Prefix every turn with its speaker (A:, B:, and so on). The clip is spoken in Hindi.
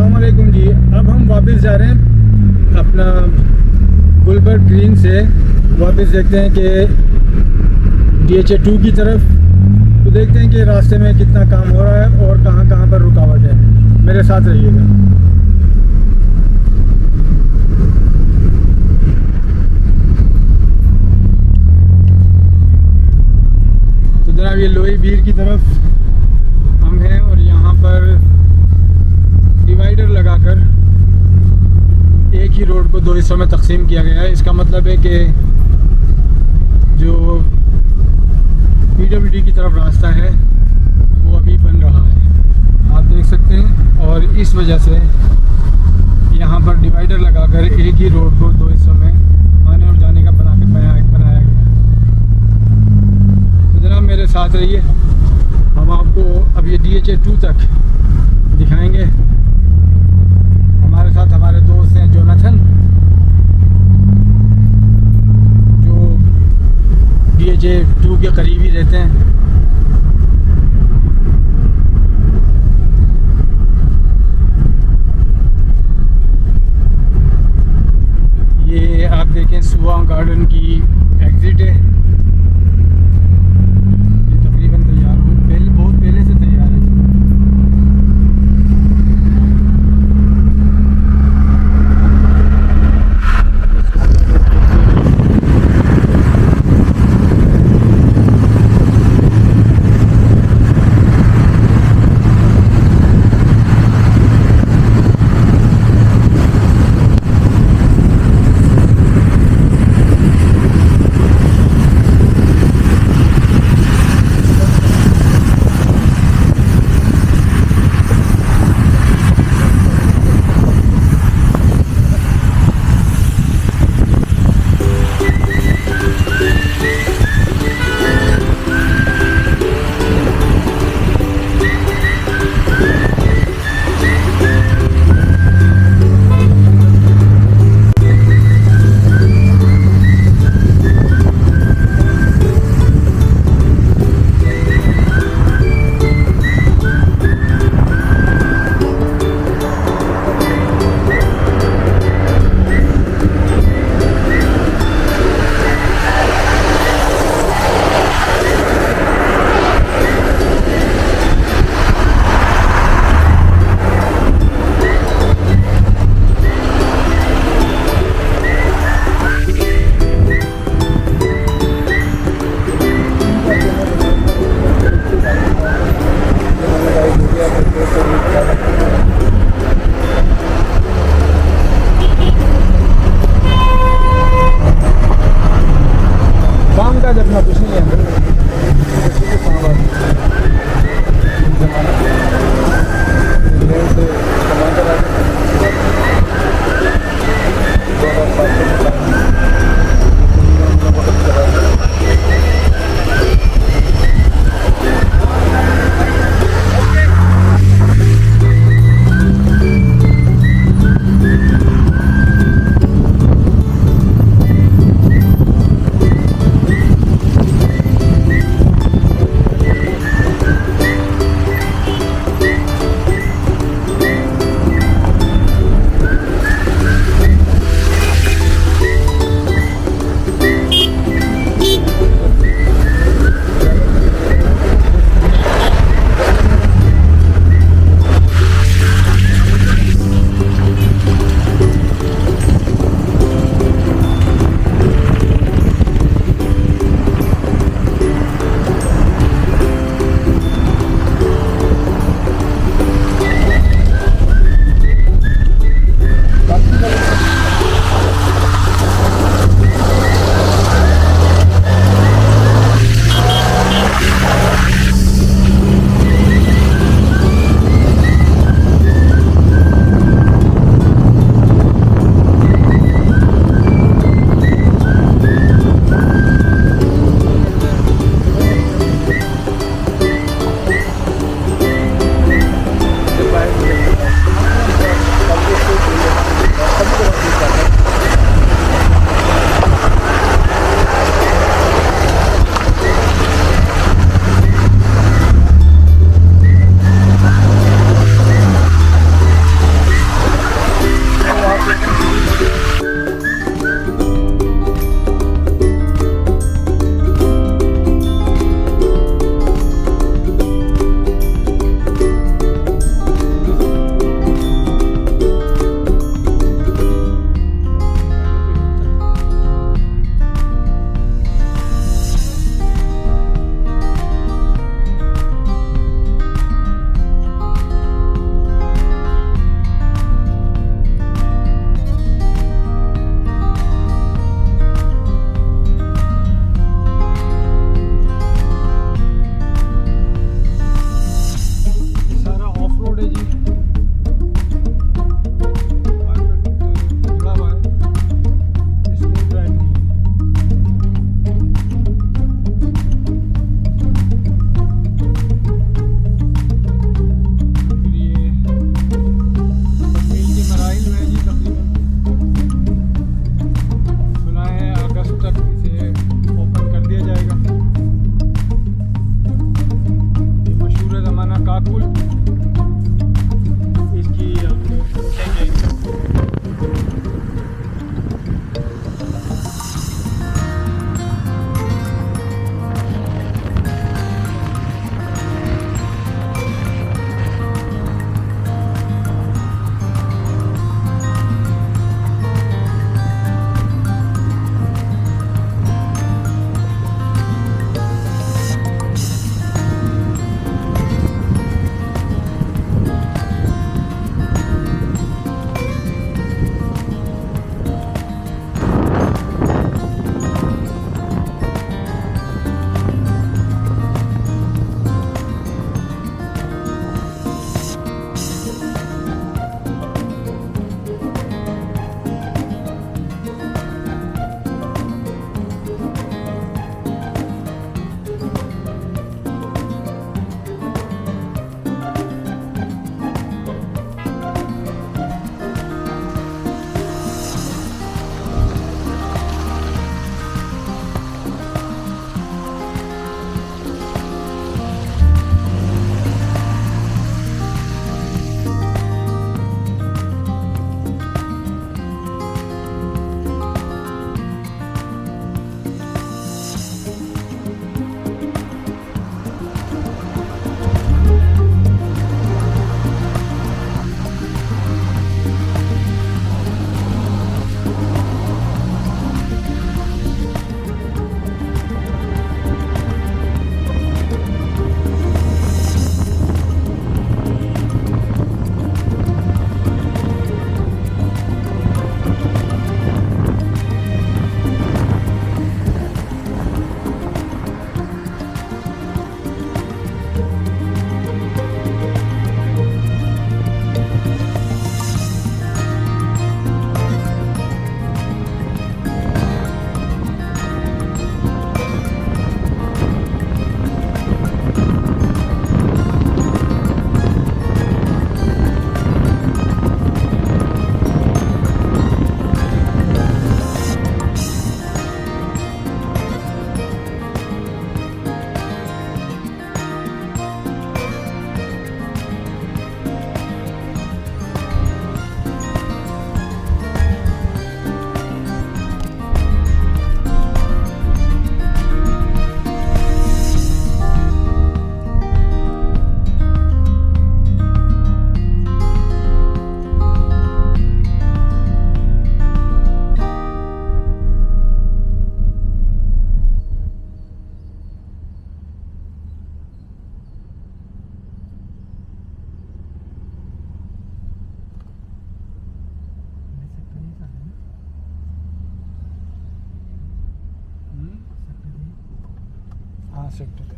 A: अस्सलामुअलैकुम जी। अब हम वापस जा रहे हैं अपना गुलबर्ग ग्रीन से वापस देखते हैं कि DHA 2 की तरफ। तो देखते हैं कि रास्ते में कितना काम हो रहा है और कहाँ कहाँ पर रुकावट है। मेरे साथ रहिएगा। तो जनाब ये लोही बीर की तरफ हम हैं और यहाँ पर डिवाइडर लगाकर एक ही रोड को दो हिस्सों में तकसीम किया गया है। इसका मतलब है कि जो PWD की तरफ रास्ता है वो अभी बन रहा है, आप देख सकते हैं। और इस वजह से यहाँ पर डिवाइडर लगाकर एक ही रोड को दो हिस्सों में आने और जाने का बनाया गया है। तो जनाब मेरे साथ रहिए, हम आपको अब ये DHA 2 तक दिखाएंगे। हमारे साथ हमारे दोस्त हैं जोनाथन, जो DHA 2 के करीब ही रहते हैं। ये आप देखें सुआ गार्डन की एग्जिट है। ये तकरीबन तैयार हो बहुत पहले से तैयार है। हाँ सेक्टर है।